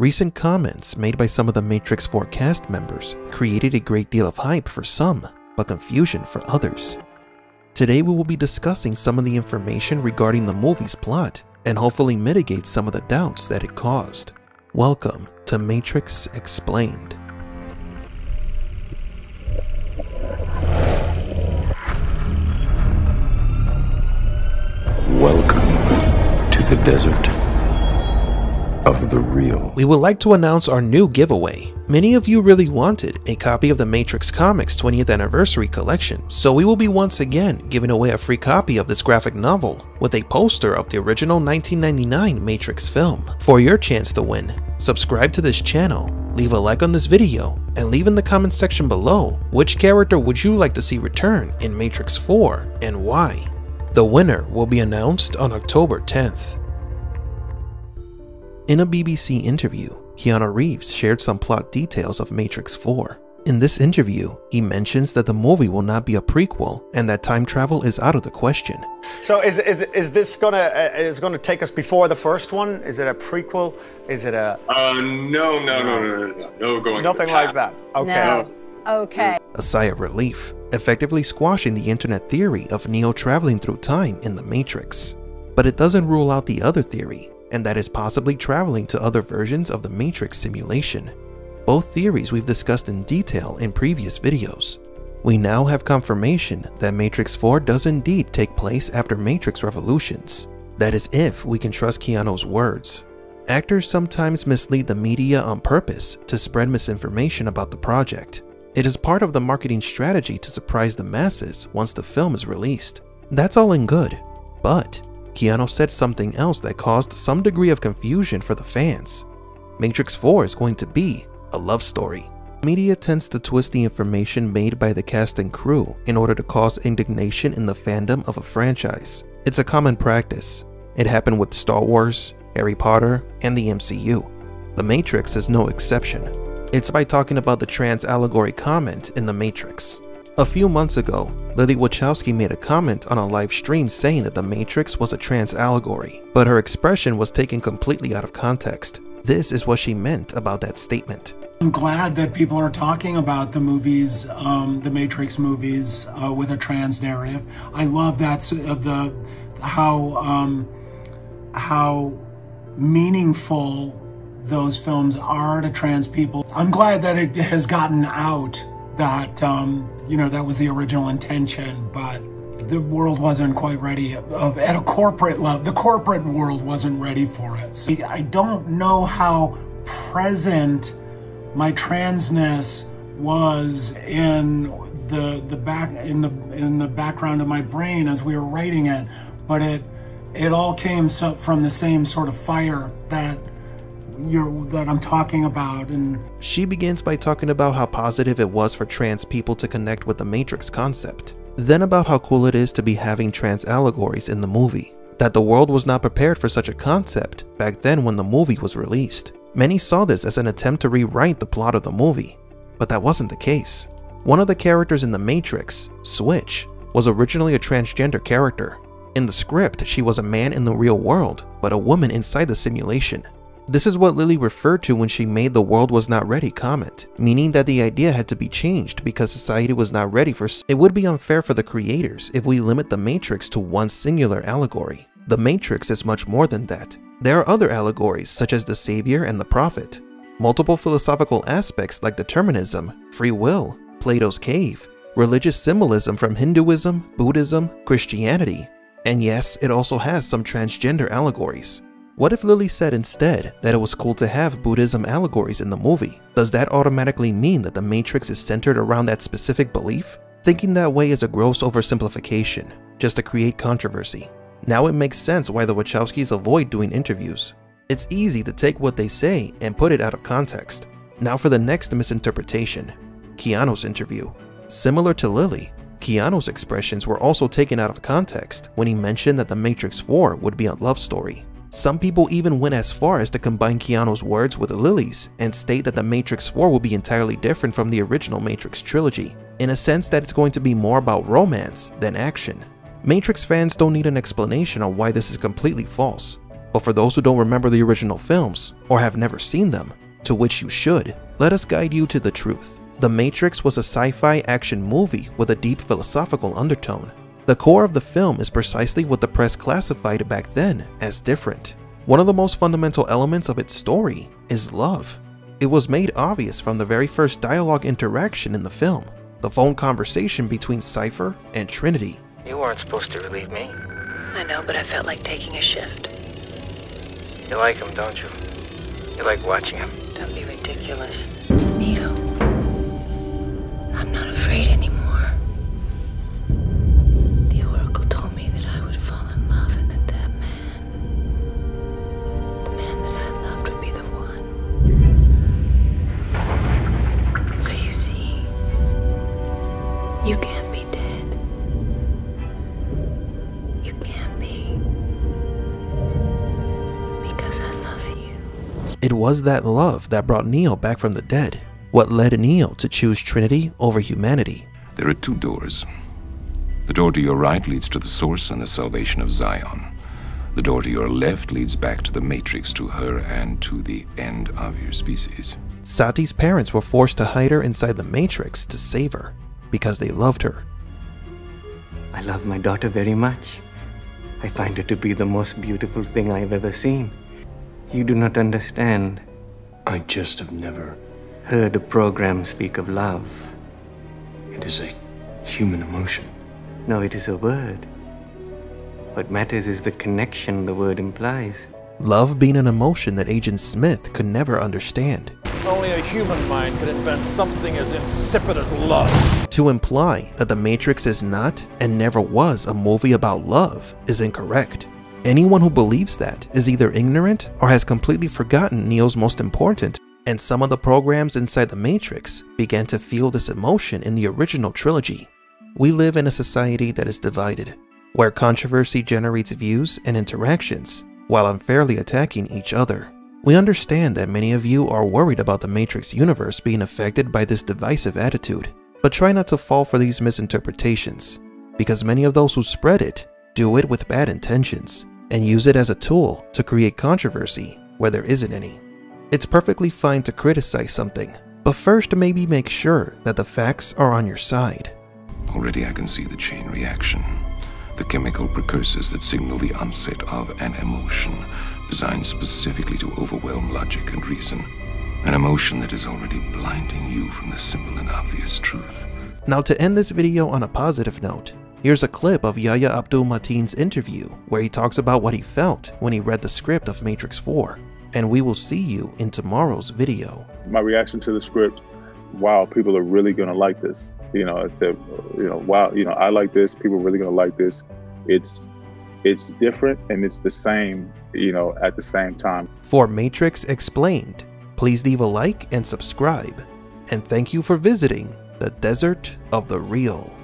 Recent comments made by some of the Matrix 4 cast members created a great deal of hype for some, but confusion for others. Today we will be discussing some of the information regarding the movie's plot and hopefully mitigate some of the doubts that it caused. Welcome to Matrix Explained. Welcome to the desert of the real. We would like to announce our new giveaway. Many of you really wanted a copy of the Matrix Comics 20th Anniversary Collection, so we will be once again giving away a free copy of this graphic novel with a poster of the original 1999 Matrix film. For your chance to win, subscribe to this channel, leave a like on this video, and leave in the comment section below which character would you like to see return in Matrix 4 and why. The winner will be announced on October 10th. In a BBC interview, Keanu Reeves shared some plot details of Matrix 4. In this interview, he mentions that the movie will not be a prequel and that time travel is out of the question. So is this gonna take us before the first one? Is it a prequel? Is it a No going nothing like that? Okay. No. Okay. A sigh of relief, effectively squashing the internet theory of Neo traveling through time in the Matrix. But it doesn't rule out the other theory, and that is possibly traveling to other versions of the Matrix simulation. Both theories we've discussed in detail in previous videos. We now have confirmation that Matrix 4 does indeed take place after Matrix Revolutions. That is if we can trust Keanu's words. Actors sometimes mislead the media on purpose to spread misinformation about the project. It is part of the marketing strategy to surprise the masses once the film is released. That's all in good, but Keanu said something else that caused some degree of confusion for the fans. Matrix 4 is going to be a love story. Media tends to twist the information made by the cast and crew in order to cause indignation in the fandom of a franchise. It's a common practice. It happened with Star Wars, Harry Potter, and the MCU. The Matrix is no exception. It's by talking about the trans allegory comment in The Matrix. A few months ago, Lily Wachowski made a comment on a live stream saying that The Matrix was a trans allegory, but her expression was taken completely out of context. This is what she meant about that statement. I'm glad that people are talking about the movies, the Matrix movies, with a trans narrative. I love that how meaningful those films are to trans people. I'm glad that it has gotten out that, you know, that was the original intention, but the world wasn't quite ready at a corporate level. The corporate world wasn't ready for it. So I don't know how present my transness was in the background of my brain as we were writing it, but it all came from the same sort of fire that I'm talking about. And she begins by talking about how positive it was for trans people to connect with the Matrix concept, then about how cool it is to be having trans allegories in the movie, that the world was not prepared for such a concept back then when the movie was released. Many saw this as an attempt to rewrite the plot of the movie, but that wasn't the case. One of the characters in the Matrix, Switch, was originally a transgender character. In the script, she was a man in the real world, but a woman inside the simulation. This is what Lily referred to when she made the world was not ready comment, meaning that the idea had to be changed because society was not ready for it. Would be unfair for the creators if we limit the Matrix to one singular allegory. The Matrix is much more than that. There are other allegories such as the Savior and the Prophet, multiple philosophical aspects like determinism, free will, Plato's cave, religious symbolism from Hinduism, Buddhism, Christianity, and yes, it also has some transgender allegories. What if Lily said instead that it was cool to have Buddhism allegories in the movie? Does that automatically mean that the Matrix is centered around that specific belief? Thinking that way is a gross oversimplification, just to create controversy. Now it makes sense why the Wachowskis avoid doing interviews. It's easy to take what they say and put it out of context. Now for the next misinterpretation, Keanu's interview. Similar to Lily, Keanu's expressions were also taken out of context when he mentioned that The Matrix 4 would be a love story. Some people even went as far as to combine Keanu's words with Lily's and state that The Matrix 4 will be entirely different from the original Matrix trilogy, in a sense that it's going to be more about romance than action. Matrix fans don't need an explanation on why this is completely false. But for those who don't remember the original films, or have never seen them, to which you should, let us guide you to the truth. The Matrix was a sci-fi action movie with a deep philosophical undertone. The core of the film is precisely what the press classified back then as different. One of the most fundamental elements of its story is love. It was made obvious from the very first dialogue interaction in the film, the phone conversation between Cypher and Trinity. You weren't supposed to relieve me. I know, but I felt like taking a shift. You like him, don't you? You like watching him. Don't be ridiculous. Neo, I'm not afraid anymore. The Oracle told me that I would fall in love and that the man that I loved would be the one. So you see, you can't be dead. You can't be. Because I love you. It was that love that brought Neo back from the dead, what led Neo to choose Trinity over humanity. There are two doors. The door to your right leads to the source and the salvation of Zion. The door to your left leads back to the Matrix, to her and to the end of your species. Sati's parents were forced to hide her inside the Matrix to save her, because they loved her. I love my daughter very much. I find her to be the most beautiful thing I have ever seen. You do not understand. I just have never Heard a program speak of love. It is a human emotion. No, it is a word. What matters is the connection the word implies. Love being an emotion that Agent Smith could never understand. Only a human mind could invent something as insipid as love. To imply that The Matrix is not and never was a movie about love is incorrect. Anyone who believes that is either ignorant or has completely forgotten Neo's most important, and some of the programs inside The Matrix began to feel this emotion in the original trilogy. We live in a society that is divided, where controversy generates views and interactions, while unfairly attacking each other. We understand that many of you are worried about the Matrix universe being affected by this divisive attitude, but try not to fall for these misinterpretations, because many of those who spread it do it with bad intentions, and use it as a tool to create controversy where there isn't any. It's perfectly fine to criticize something, but first maybe make sure that the facts are on your side. Already I can see the chain reaction. The chemical precursors that signal the onset of an emotion, designed specifically to overwhelm logic and reason. An emotion that is already blinding you from the simple and obvious truth. Now, to end this video on a positive note, here's a clip of Yahya Abdul-Mateen's interview where he talks about what he felt when he read the script of Matrix 4. And we will see you in tomorrow's video. My reaction to the script, wow, people are really gonna like this. You know, I said, wow, I like this, people are really gonna like this. It's different and it's the same, at the same time. For Matrix Explained, please leave a like and subscribe. And thank you for visiting the Desert of the Real.